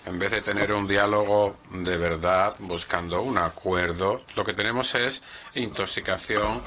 En vez de tener un diálogo de verdad, buscando un acuerdo, lo que tenemos es intoxicación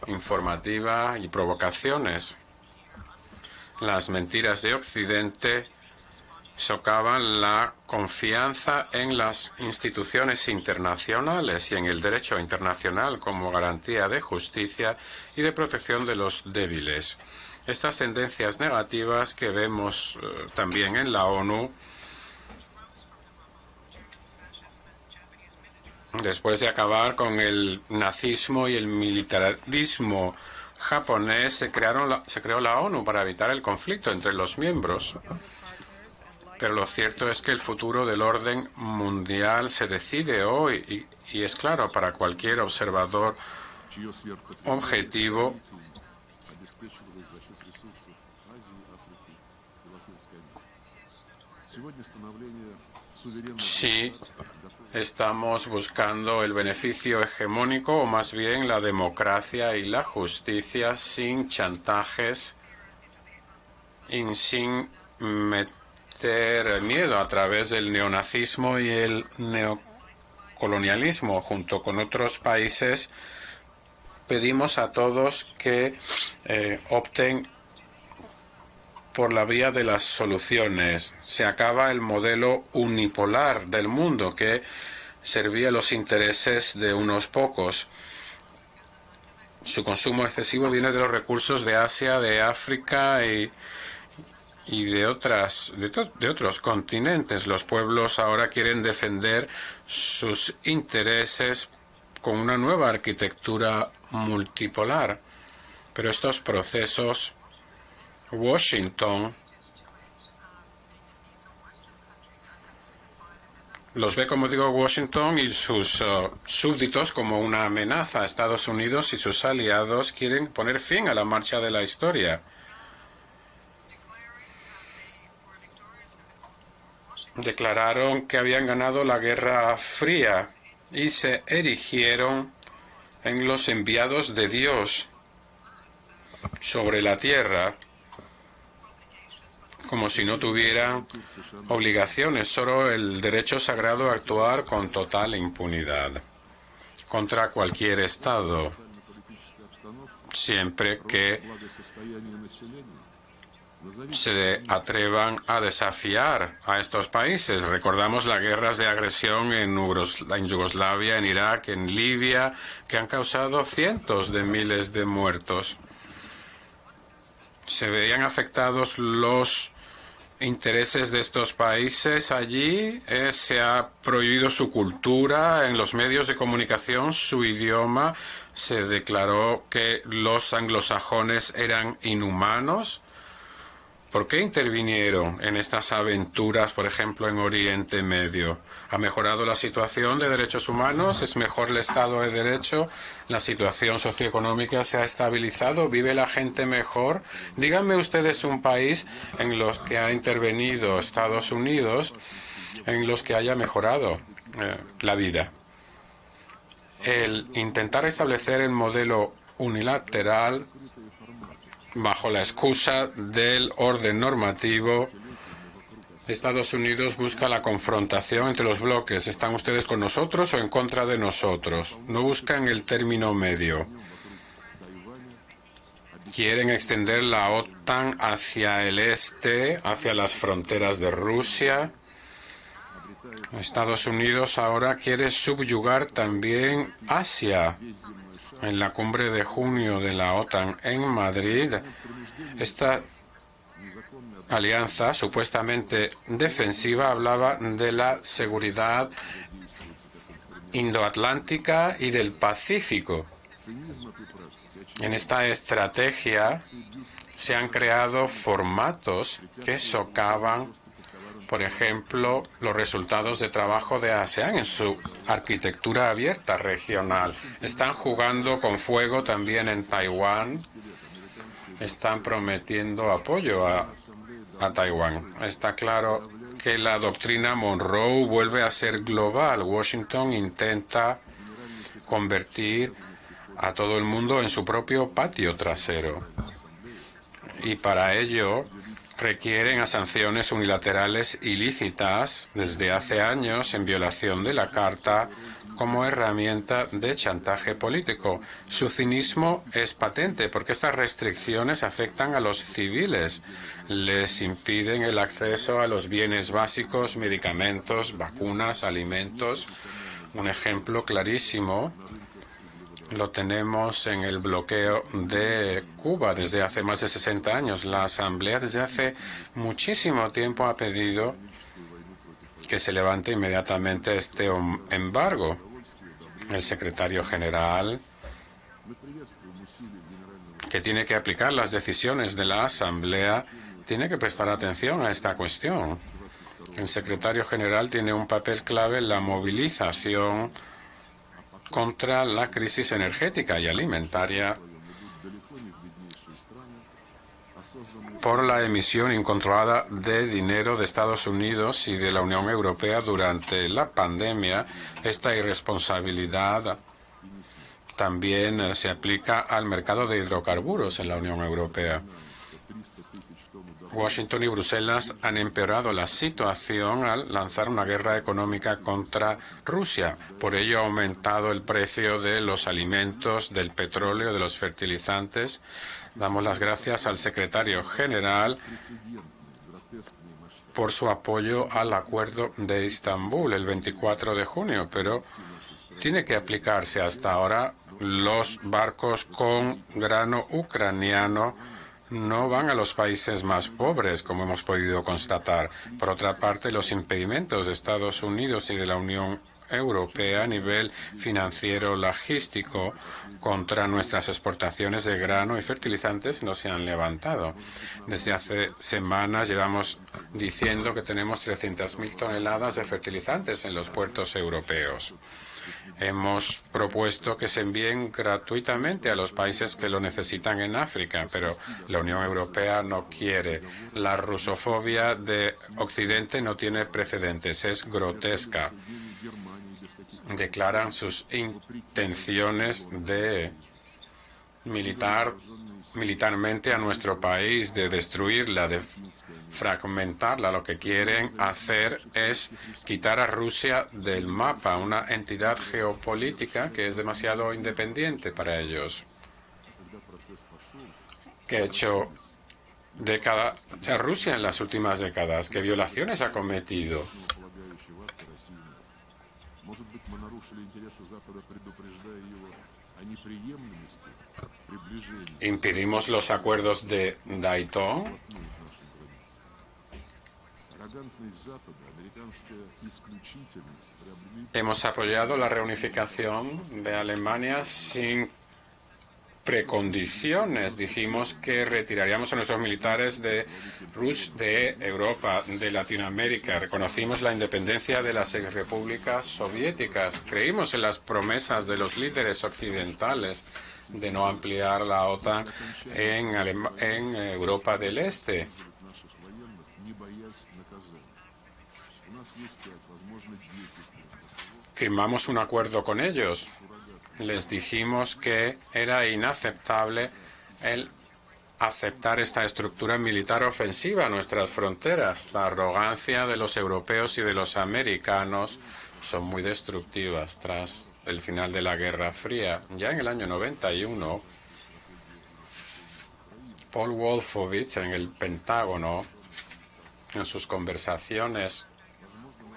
informativa y provocaciones. Las mentiras de Occidente socavan la confianza en las instituciones internacionales y en el derecho internacional como garantía de justicia y de protección de los débiles. Estas tendencias negativas que vemos también en la ONU, después de acabar con el nazismo y el militarismo japonés, se creó la ONU para evitar el conflicto entre los miembros. Pero lo cierto es que el futuro del orden mundial se decide hoy y es claro para cualquier observador objetivo. Si estamos buscando el beneficio hegemónico o más bien la democracia y la justicia sin chantajes y sin meter miedo a través del neonazismo y el neocolonialismo. Junto con otros países pedimos a todos que opten por la vía de las soluciones. Se acaba el modelo unipolar del mundo que servía los intereses de unos pocos. Su consumo excesivo viene de los recursos de Asia, de África y de otros continentes. Los pueblos ahora quieren defender sus intereses con una nueva arquitectura multipolar. Pero estos procesos, Washington los ve, como digo, Washington y sus súbditos como una amenaza. Estados Unidos y sus aliados quieren poner fin a la marcha de la historia. Declararon que habían ganado la Guerra Fría y se erigieron en los enviados de Dios sobre la tierra, como si no tuvieran obligaciones, solo el derecho sagrado a actuar con total impunidad contra cualquier Estado, siempre que se atrevan a desafiar a estos países. Recordamos las guerras de agresión en Yugoslavia, en Irak, en Libia, que han causado cientos de miles de muertos. Se veían afectados los intereses de estos países allí. Se ha prohibido su cultura en los medios de comunicación, su idioma. Se declaró que los anglosajones eran inhumanos. ¿Por qué intervinieron en estas aventuras, por ejemplo, en Oriente Medio? ¿Ha mejorado la situación de derechos humanos? ¿Es mejor el Estado de Derecho? ¿La situación socioeconómica se ha estabilizado? ¿Vive la gente mejor? Díganme ustedes un país en los que ha intervenido Estados Unidos, en los que haya mejorado la vida. El intentar establecer el modelo unilateral bajo la excusa del orden normativo, Estados Unidos busca la confrontación entre los bloques. ¿Están ustedes con nosotros o en contra de nosotros? No buscan el término medio. Quieren extender la OTAN hacia el este, hacia las fronteras de Rusia. Estados Unidos ahora quiere subyugar también Asia. En la cumbre de junio de la OTAN en Madrid, esta alianza supuestamente defensiva hablaba de la seguridad indoatlántica y del Pacífico. En esta estrategia se han creado formatos que socavan, por ejemplo, los resultados de trabajo de ASEAN en su arquitectura abierta regional. Están jugando con fuego también en Taiwán. Están prometiendo apoyo a Taiwán. Está claro que la doctrina Monroe vuelve a ser global. Washington intenta convertir a todo el mundo en su propio patio trasero. Y para ello requieren a sanciones unilaterales ilícitas desde hace años en violación de la Carta como herramienta de chantaje político. Su cinismo es patente porque estas restricciones afectan a los civiles, les impiden el acceso a los bienes básicos, medicamentos, vacunas, alimentos. Un ejemplo clarísimo lo tenemos en el bloqueo de Cuba desde hace más de 60 años. La Asamblea desde hace muchísimo tiempo ha pedido que se levante inmediatamente este embargo. El secretario general, que tiene que aplicar las decisiones de la Asamblea, tiene que prestar atención a esta cuestión. El secretario general tiene un papel clave en la movilización contra la crisis energética y alimentaria por la emisión incontrolada de dinero de Estados Unidos y de la Unión Europea durante la pandemia. Esta irresponsabilidad también se aplica al mercado de hidrocarburos en la Unión Europea. Washington y Bruselas han empeorado la situación al lanzar una guerra económica contra Rusia. Por ello ha aumentado el precio de los alimentos, del petróleo, de los fertilizantes. Damos las gracias al secretario general por su apoyo al acuerdo de Estambul el 24 de junio, pero tiene que aplicarse. Hasta ahora los barcos con grano ucraniano no van a los países más pobres, como hemos podido constatar. Por otra parte, los impedimentos de Estados Unidos y de la Unión Europea a nivel financiero logístico contra nuestras exportaciones de grano y fertilizantes no se han levantado. Desde hace semanas llevamos diciendo que tenemos 300.000 toneladas de fertilizantes en los puertos europeos. Hemos propuesto que se envíen gratuitamente a los países que lo necesitan en África, pero la Unión Europea no quiere. La rusofobia de Occidente no tiene precedentes, es grotesca. Declaran sus intenciones de militarmente a nuestro país, de destruirla, de fragmentarla. Lo que quieren hacer es quitar a Rusia del mapa, una entidad geopolítica que es demasiado independiente para ellos, que ha hecho a Rusia en las últimas décadas, qué violaciones ha cometido. ¿Impedimos los acuerdos de Dayton? Hemos apoyado la reunificación de Alemania sin precondiciones. Dijimos que retiraríamos a nuestros militares de Europa, de Latinoamérica. Reconocimos la independencia de las exrepúblicas soviéticas. Creímos en las promesas de los líderes occidentales de no ampliar la OTAN en Europa del Este. Firmamos un acuerdo con ellos. Les dijimos que era inaceptable el aceptar esta estructura militar ofensiva a nuestras fronteras. La arrogancia de los europeos y de los americanos son muy destructivas. Tras el final de la Guerra Fría, ya en el año 91, Paul Wolfowitz en el Pentágono, en sus conversaciones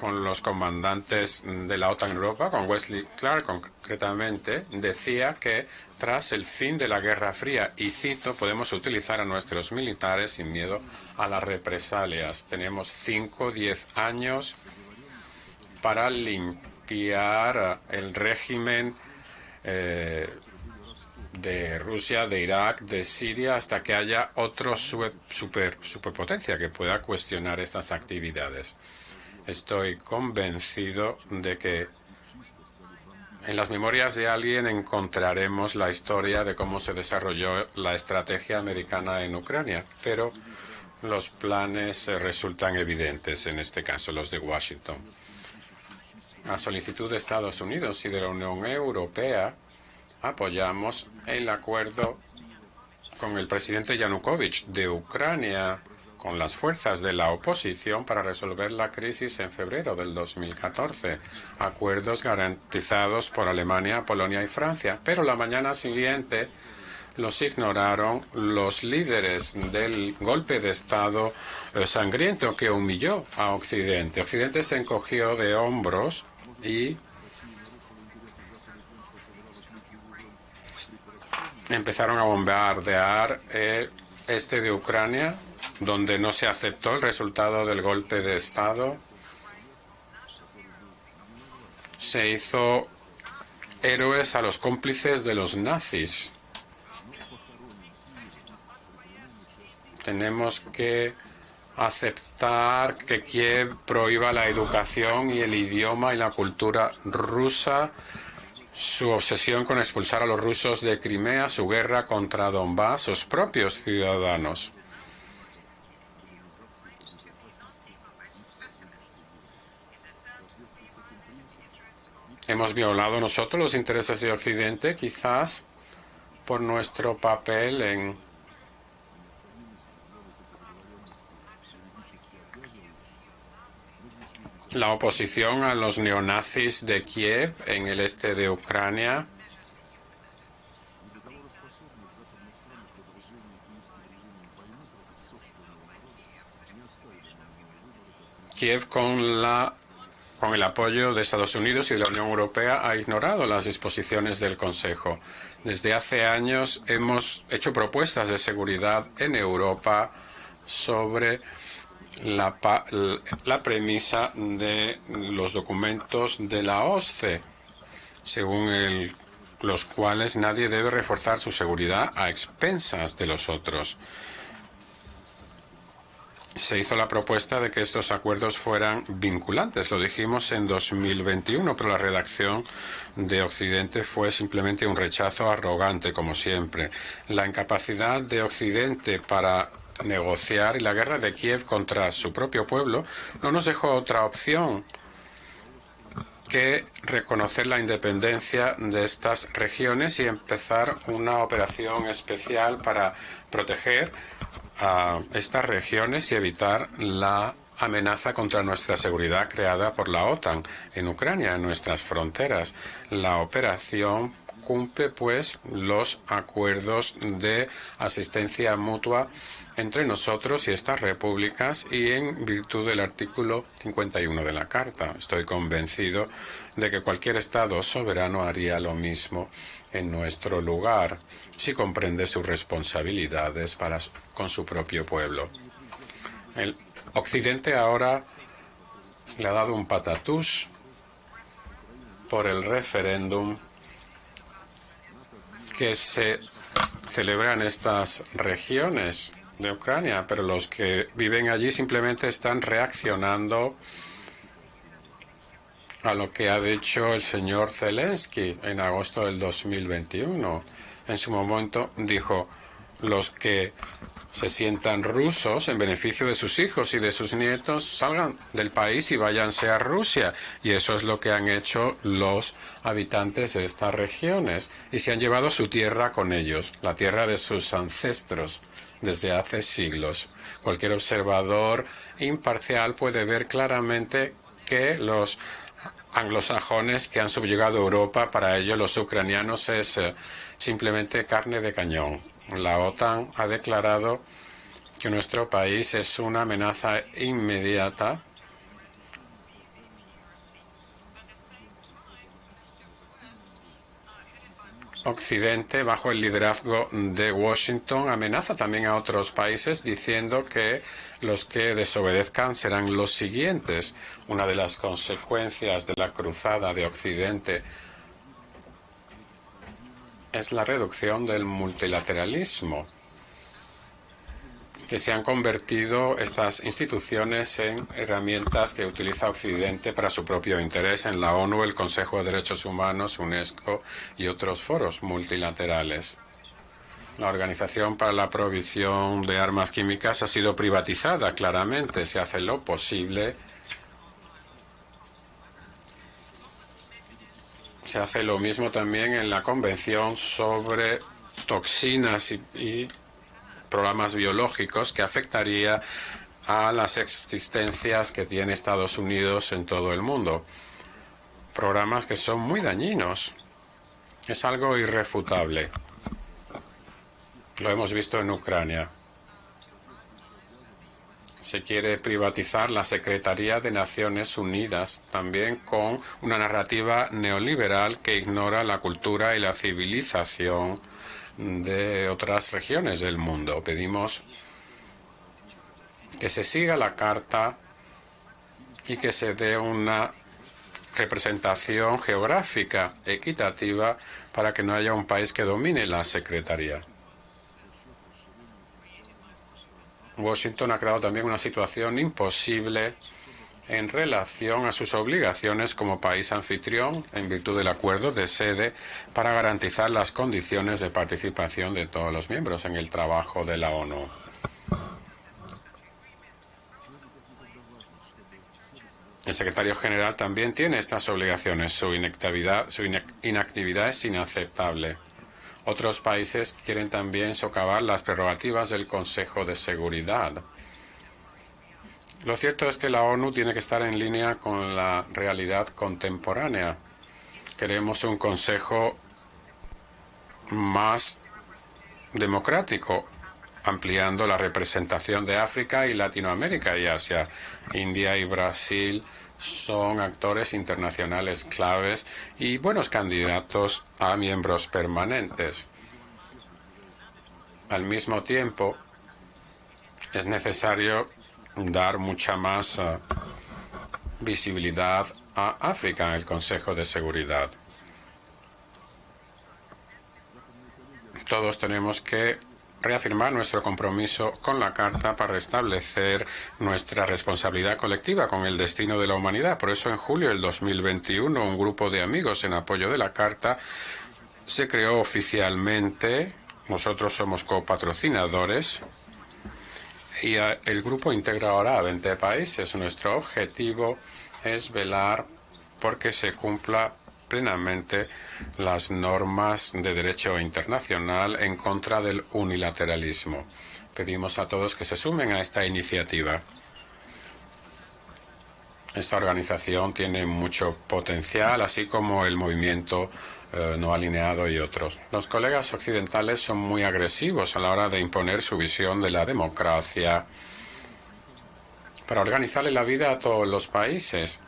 con los comandantes de la OTAN en Europa, con Wesley Clark concretamente, decía que tras el fin de la Guerra Fría, y cito, podemos utilizar a nuestros militares sin miedo a las represalias. Tenemos 5 o 10 años para limpiar el régimen de Rusia, de Irak, de Siria, hasta que haya otra superpotencia que pueda cuestionar estas actividades. Estoy convencido de que en las memorias de alguien encontraremos la historia de cómo se desarrolló la estrategia americana en Ucrania, pero los planes resultan evidentes, en este caso los de Washington. A solicitud de Estados Unidos y de la Unión Europea, apoyamos el acuerdo con el presidente Yanukovych de Ucrania con las fuerzas de la oposición para resolver la crisis en febrero del 2014. Acuerdos garantizados por Alemania, Polonia y Francia. Pero la mañana siguiente los ignoraron los líderes del golpe de Estado sangriento que humilló a Occidente. Occidente se encogió de hombros y empezaron a bombardear el este de Ucrania, donde no se aceptó el resultado del golpe de Estado. Se hizo héroes a los cómplices de los nazis. Tenemos que aceptar que Kiev prohíba la educación y el idioma y la cultura rusa, su obsesión con expulsar a los rusos de Crimea, su guerra contra Donbass, sus propios ciudadanos. Hemos violado nosotros los intereses de Occidente, quizás por nuestro papel en la oposición a los neonazis de Kiev en el este de Ucrania. Kiev, con el apoyo de Estados Unidos y de la Unión Europea, ha ignorado las disposiciones del Consejo. Desde hace años hemos hecho propuestas de seguridad en Europa sobre la premisa de los documentos de la OSCE, según los cuales nadie debe reforzar su seguridad a expensas de los otros. Se hizo la propuesta de que estos acuerdos fueran vinculantes, lo dijimos en 2021, pero la redacción de Occidente fue simplemente un rechazo arrogante, como siempre. La incapacidad de Occidente para negociar y la guerra de Kiev contra su propio pueblo no nos dejó otra opción que reconocer la independencia de estas regiones y empezar una operación especial para proteger a estas regiones y evitar la amenaza contra nuestra seguridad creada por la OTAN en Ucrania, en nuestras fronteras. La operación cumple, pues, los acuerdos de asistencia mutua entre nosotros y estas repúblicas y en virtud del artículo 51 de la Carta. Estoy convencido de que cualquier Estado soberano haría lo mismo en nuestro lugar si comprende sus responsabilidades con su propio pueblo. El Occidente ahora le ha dado un patatús por el referéndum que se celebra en estas regiones de Ucrania, pero los que viven allí simplemente están reaccionando a lo que ha dicho el señor Zelensky en agosto del 2021. En su momento dijo: los que se sientan rusos en beneficio de sus hijos y de sus nietos salgan del país y váyanse a Rusia. Y eso es lo que han hecho los habitantes de estas regiones y se han llevado su tierra con ellos, la tierra de sus ancestros desde hace siglos. Cualquier observador imparcial puede ver claramente que los anglosajones que han subyugado Europa, para ellos los ucranianos es simplemente carne de cañón. La OTAN ha declarado que nuestro país es una amenaza inmediata Occidente, bajo el liderazgo de Washington, amenaza también a otros países diciendo que los que desobedezcan serán los siguientes. Una de las consecuencias de la cruzada de Occidente es la reducción del multilateralismo, que se han convertido estas instituciones en herramientas que utiliza Occidente para su propio interés en la ONU, el Consejo de Derechos Humanos, UNESCO y otros foros multilaterales. La Organización para la Prohibición de Armas Químicas ha sido privatizada, claramente. Se hace lo posible. Se hace lo mismo también en la Convención sobre Toxinas y programas biológicos que afectaría a las existencias que tiene Estados Unidos en todo el mundo. Programas que son muy dañinos. Es algo irrefutable. Lo hemos visto en Ucrania. Se quiere privatizar la Secretaría de Naciones Unidas, también con una narrativa neoliberal que ignora la cultura y la civilización de otras regiones del mundo. Pedimos que se siga la Carta y que se dé una representación geográfica equitativa para que no haya un país que domine la Secretaría. Washington ha creado también una situación imposible en relación a sus obligaciones como país anfitrión en virtud del acuerdo de sede para garantizar las condiciones de participación de todos los miembros en el trabajo de la ONU. El secretario general también tiene estas obligaciones. Su inactividad es inaceptable. Otros países quieren también socavar las prerrogativas del Consejo de Seguridad. Lo cierto es que la ONU tiene que estar en línea con la realidad contemporánea. Queremos un Consejo más democrático, ampliando la representación de África y Latinoamérica y Asia. India y Brasil son actores internacionales claves y buenos candidatos a miembros permanentes. Al mismo tiempo, es necesario dar mucha más visibilidad a África en el Consejo de Seguridad. Todos tenemos que reafirmar nuestro compromiso con la Carta para restablecer nuestra responsabilidad colectiva con el destino de la humanidad. Por eso, en julio del 2021, un grupo de amigos en apoyo de la Carta se creó oficialmente. Nosotros somos copatrocinadores y el grupo integra ahora a 20 países. Nuestro objetivo es velar porque se cumpla plenamente las normas de derecho internacional en contra del unilateralismo. Pedimos a todos que se sumen a esta iniciativa. Esta organización tiene mucho potencial, así como el movimiento no alineado y otros. Los colegas occidentales son muy agresivos a la hora de imponer su visión de la democracia para organizarle la vida a todos los países.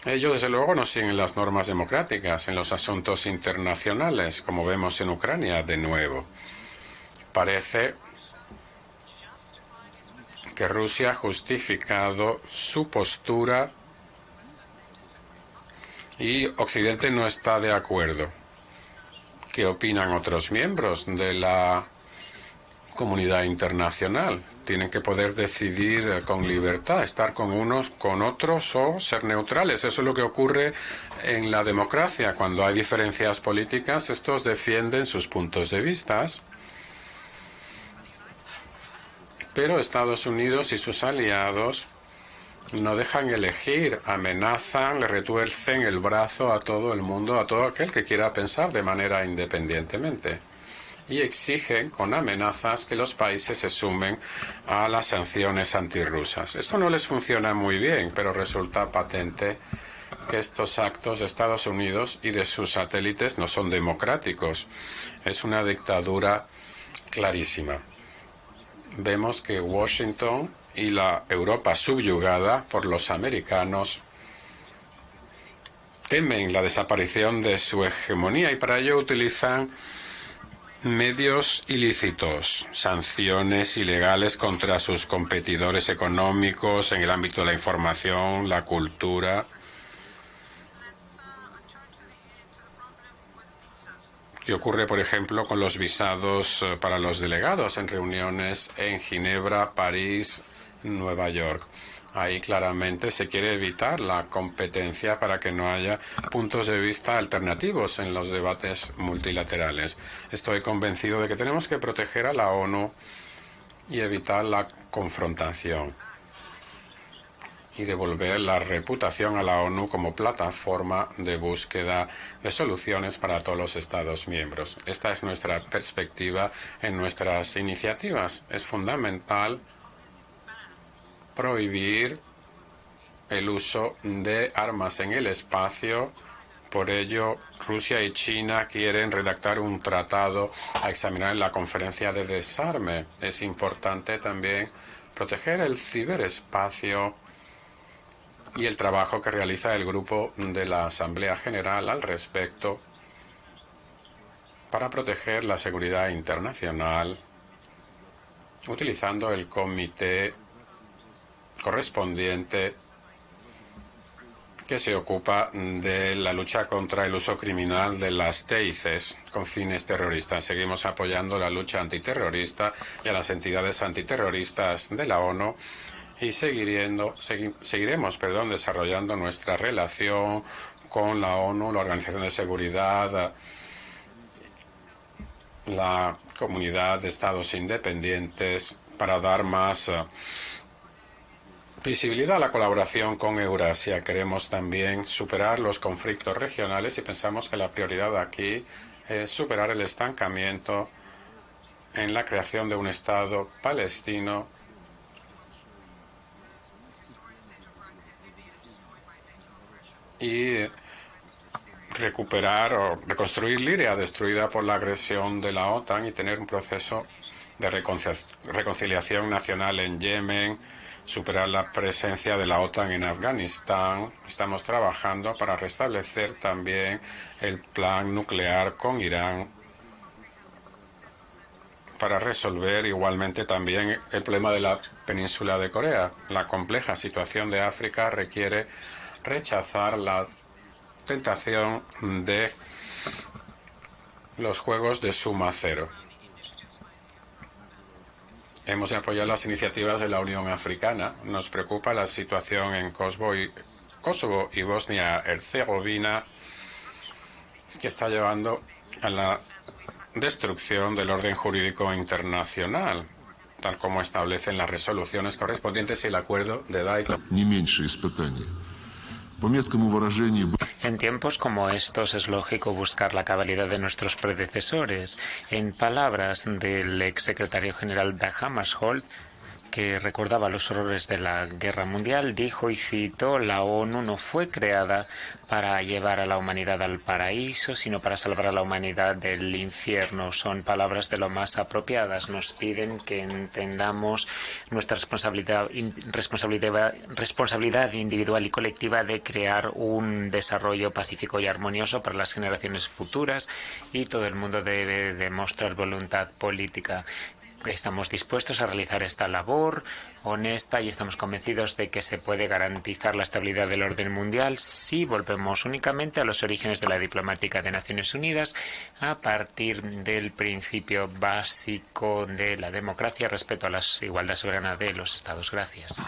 Ellos, desde luego, no siguen las normas democráticas en los asuntos internacionales, como vemos en Ucrania de nuevo. Parece que Rusia ha justificado su postura y Occidente no está de acuerdo. ¿Qué opinan otros miembros de la comunidad internacional? Tienen que poder decidir con libertad, estar con unos, con otros o ser neutrales. Eso es lo que ocurre en la democracia. Cuando hay diferencias políticas, estos defienden sus puntos de vista. Pero Estados Unidos y sus aliados no dejan elegir, amenazan, le retuercen el brazo a todo el mundo, a todo aquel que quiera pensar de manera independientemente. Y exigen con amenazas que los países se sumen a las sanciones antirrusas. Esto no les funciona muy bien, pero resulta patente que estos actos de Estados Unidos y de sus satélites no son democráticos. Es una dictadura clarísima. Vemos que Washington y la Europa subyugada por los americanos temen la desaparición de su hegemonía y para ello utilizan medios ilícitos, sanciones ilegales contra sus competidores económicos en el ámbito de la información, la cultura. ¿Qué ocurre, por ejemplo, con los visados para los delegados en reuniones en Ginebra, París, Nueva York? Ahí claramente se quiere evitar la competencia para que no haya puntos de vista alternativos en los debates multilaterales. Estoy convencido de que tenemos que proteger a la ONU y evitar la confrontación. y devolver la reputación a la ONU como plataforma de búsqueda de soluciones para todos los Estados miembros. Esta es nuestra perspectiva en nuestras iniciativas. Es fundamental prohibir el uso de armas en el espacio. Por ello, Rusia y China quieren redactar un tratado a examinar en la conferencia de desarme. Es importante también proteger el ciberespacio y el trabajo que realiza el grupo de la Asamblea General al respecto para proteger la seguridad internacional, utilizando el comité correspondiente que se ocupa de la lucha contra el uso criminal de las TICs con fines terroristas. Seguimos apoyando la lucha antiterrorista y a las entidades antiterroristas de la ONU y seguiremos desarrollando nuestra relación con la ONU, la Organización de Seguridad, la Comunidad de Estados Independientes, para dar más visibilidad a la colaboración con Eurasia. Queremos también superar los conflictos regionales y pensamos que la prioridad aquí es superar el estancamiento en la creación de un Estado palestino y recuperar o reconstruir Libia, destruida por la agresión de la OTAN, y tener un proceso de reconciliación nacional en Yemen, superar la presencia de la OTAN en Afganistán. Estamos trabajando para restablecer también el plan nuclear con Irán, para resolver igualmente también el problema de la península de Corea. La compleja situación de África requiere rechazar la tentación de los juegos de suma cero. Hemos de apoyar las iniciativas de la Unión Africana. Nos preocupa la situación en Kosovo y Bosnia-Herzegovina, que está llevando a la destrucción del orden jurídico internacional, tal como establecen las resoluciones correspondientes y el acuerdo de Dayton. En tiempos como estos es lógico buscar la cabalidad de nuestros predecesores. En palabras del ex secretario general Dag Hammarskjöld, que recordaba los horrores de la Guerra Mundial, dijo, y cito: la ONU no fue creada para llevar a la humanidad al paraíso, sino para salvar a la humanidad del infierno. Son palabras de lo más apropiadas. Nos piden que entendamos nuestra responsabilidad individual y colectiva de crear un desarrollo pacífico y armonioso para las generaciones futuras, y todo el mundo debe demostrar voluntad política. Estamos dispuestos a realizar esta labor honesta y estamos convencidos de que se puede garantizar la estabilidad del orden mundial si volvemos únicamente a los orígenes de la diplomática de Naciones Unidas, a partir del principio básico de la democracia, respeto a la igualdad soberana de los Estados. Gracias.